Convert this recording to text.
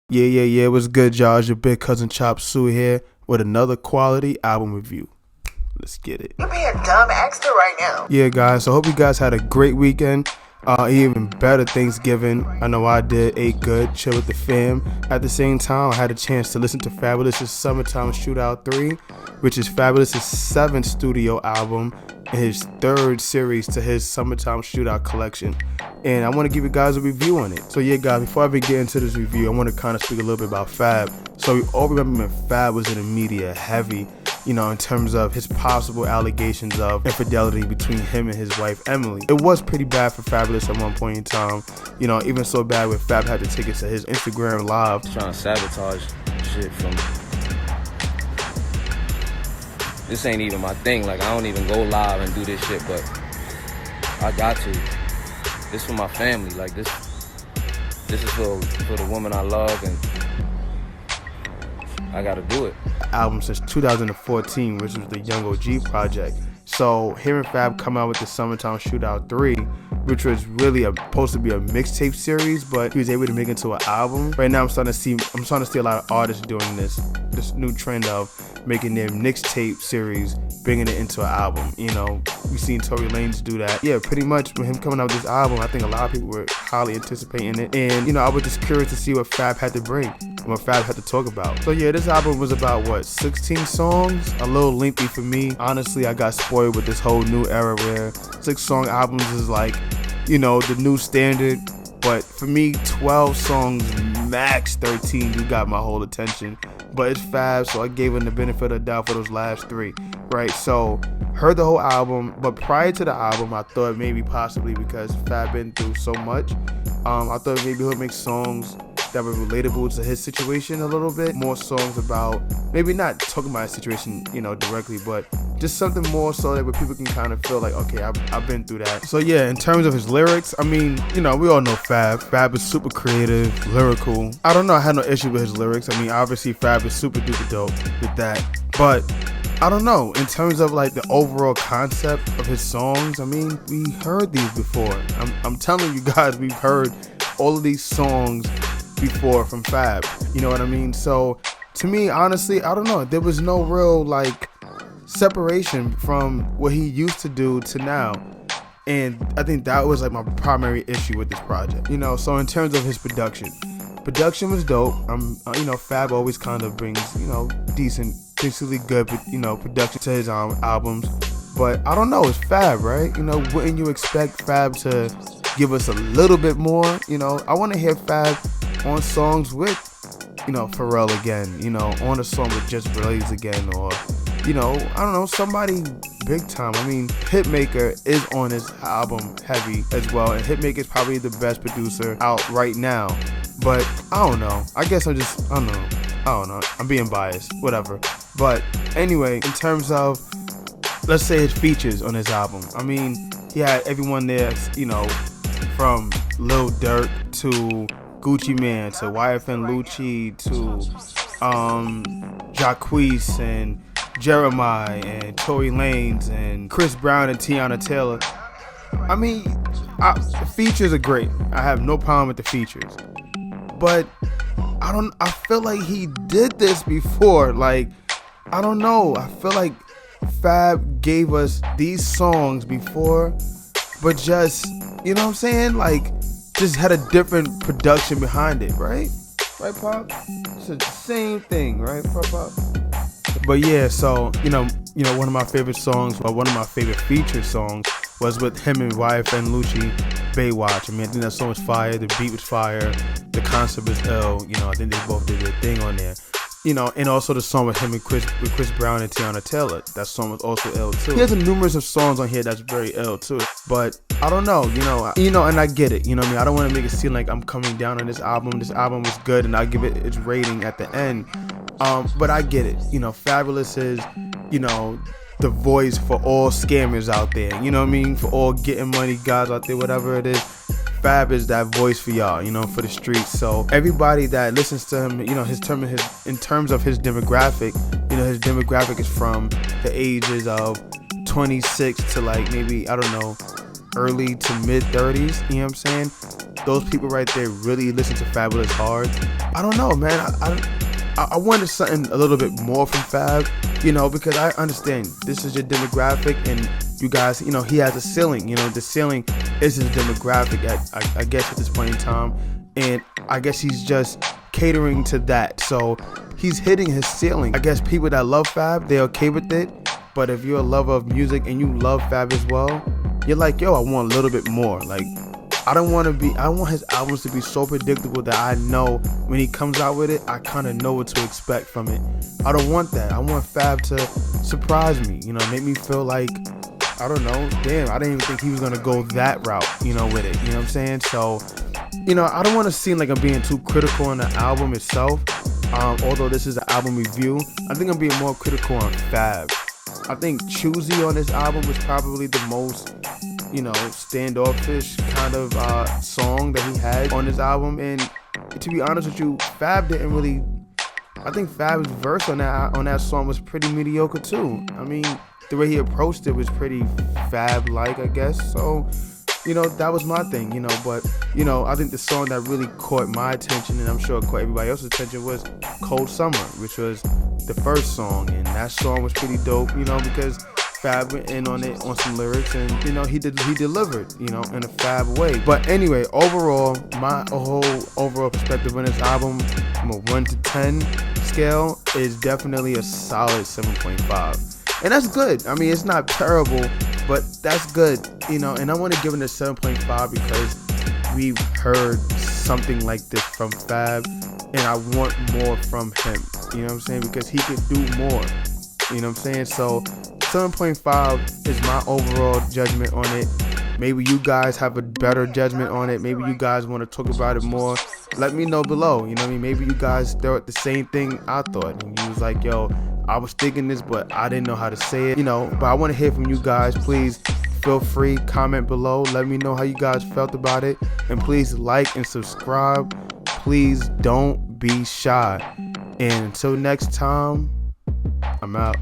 Yeah. What's good, y'all? It's your big cousin Chop Suu here with another quality album review. Let's get it. You're being dumb extra right now. Yeah, guys. So I hope you guys had a great weekend. Even better Thanksgiving. I know I did. Ate good, chill with the fam. At the same time, I had a chance to listen to Fabolous' Summertime Shootout 3, which is Fabolous' 7th studio album and his 3rd series to his Summertime Shootout collection. And I want to give you guys a review on it. So yeah, guys, before I get into this review, I want to kind of speak a little bit about Fab. So we all remember when Fab was in the media heavy, you know, in terms of his possible allegations of infidelity between him and his wife, Emily. It was pretty bad for Fabolous at one point in time, you know, even so bad when Fab had to take it to his Instagram live. Trying to sabotage shit from... This ain't even my thing. Like, I don't even go live and do this shit, but I got to. This for my family. Like, this is for the woman I love, and I gotta do it. Album since 2014, which was the Young OG project. So hearing Fab come out with the Summertime Shootout 3, which was really supposed to be a mixtape series, but he was able to make it into an album. Right now I'm starting to see a lot of artists doing this new trend of making their mixtape series, bringing it into an album. You know, we've seen Tory Lanez do that. Yeah, pretty much with him coming out with this album, I think a lot of people were highly anticipating it. And, you know, I was just curious to see what Fab had to bring, what Fab had to talk about. So yeah, this album was about, what, 16 songs? A little lengthy for me. Honestly, I got spoiled with this whole new era where 6-song albums is like, you know, the new standard. But for me, 12 songs, max 13, you got my whole attention. But it's Fab, so I gave him the benefit of the doubt for those last 3, right? So, heard the whole album, but prior to the album, I thought maybe possibly because Fab been through so much, I thought maybe he'll make songs that were relatable to his situation a little bit. More songs about, maybe not talking about his situation, you know, directly, but just something more so that where people can kind of feel like, okay, I've been through that. So yeah, in terms of his lyrics, I mean, you know, we all know Fab. Fab is super creative, lyrical. I don't know, I had no issue with his lyrics. I mean, obviously Fab is super duper dope with that. But I don't know, in terms of like the overall concept of his songs, I mean, we heard these before. I'm telling you guys, we've heard all of these songs before from Fab, you know what I mean? So to me, honestly, I don't know, there was no real like separation from what he used to do to now, and I think that was like my primary issue with this project, you know. So in terms of his production was dope. You know, Fab always kind of brings, you know, decently good, you know, production to his albums, but I don't know, it's Fab, right? You know, wouldn't you expect Fab to give us a little bit more? You know, I want to hear Fab on songs with, you know, Pharrell again, you know, on a song with Just Blaze again, or, you know, I don't know, somebody big time. I mean, Hitmaker is on his album heavy as well, and Hitmaker is probably the best producer out right now. But I don't know, I guess I don't know, I'm being biased, whatever. But anyway, in terms of, let's say, his features on his album, I mean, he had everyone there, you know, from Lil Durk to Guccimane to YFN Lucci to Jacquees and Jeremiah and Tory Lanez and Chris Brown and Tiana Taylor. I mean, the features are great. I have no problem with the features. But I feel like he did this before. Like, I don't know. I feel like Fab gave us these songs before, but just, you know what I'm saying? Like, just had a different production behind it, right? Right, Pop? It's the same thing, right, Pop? But yeah, so, you know, one of my favorite songs, or one of my favorite featured songs, was with him and YFN Lucci, Baywatch. I mean, I think that song was fire, the beat was fire, the concept was ill, you know, I think they both did their thing on there. You know, and also the song with him and Chris Brown and Tiana Taylor. That song was also ill too. He has numerous of songs on here that's very ill too. But I don't know, you know, and I get it. You know what I mean? I don't want to make it seem like I'm coming down on this album. This album was good, and I'll give it its rating at the end. But I get it. You know, Fabolous is, you know, the voice for all scammers out there. You know what I mean? For all getting money guys out there, whatever it is. Fab is that voice for y'all, you know, for the streets. So everybody that listens to him, you know, in terms of his demographic, you know, his demographic is from the ages of 26 to like maybe, I don't know, early to mid 30s, you know what I'm saying? Those people right there really listen to Fabolous hard. I don't know, man. I wanted something a little bit more from Fab, you know, because I understand this is your demographic and you guys, you know, he has a ceiling, you know, the ceiling is his demographic I guess at this point in time, and I guess he's just catering to that, so he's hitting his ceiling. I guess people that love Fab, they're okay with it, but if you're a lover of music and you love Fab as well, you're like, yo, I want a little bit more. Like, I don't want his albums to be so predictable that I know when he comes out with it, I kind of know what to expect from it. I don't want that. I want Fab to surprise me, you know, make me feel like, I don't know, damn, I didn't even think he was gonna go that route, you know, with it, you know what I'm saying? So, you know, I don't want to seem like I'm being too critical on the album itself, although this is an album review. I think I'm being more critical on Fab. I think Choosy on this album was probably the most, you know, standoffish kind of song that he had on this album, and to be honest with you, Fab didn't really, I think Fab's verse on that song was pretty mediocre too. I mean, the way he approached it was pretty Fab-like, I guess, so, you know, that was my thing, you know, but, you know, I think the song that really caught my attention, and I'm sure caught everybody else's attention, was Cold Summer, which was the first song, and that song was pretty dope, you know, because Fab went in on it on some lyrics, and, you know, he delivered, you know, in a Fab way. But anyway, overall, my whole overall perspective on this album from a 1 to 10 scale is definitely a solid 7.5. And that's good. I mean, it's not terrible, but that's good, you know, and I want to give it a 7.5 because we've heard something like this from Fab, and I want more from him, you know what I'm saying, because he could do more, you know what I'm saying. So 7.5 is my overall judgment on it. Maybe you guys have a better judgment on it. Maybe you guys want to talk about it more. Let me know below, you know what I mean. Maybe you guys thought the same thing I thought, and you was like, yo, I was thinking this, but I didn't know how to say it, you know. But I want to hear from you guys. Please feel free, comment below, let me know how you guys felt about it, and please like and subscribe. Please don't be shy, and until next time, I'm out.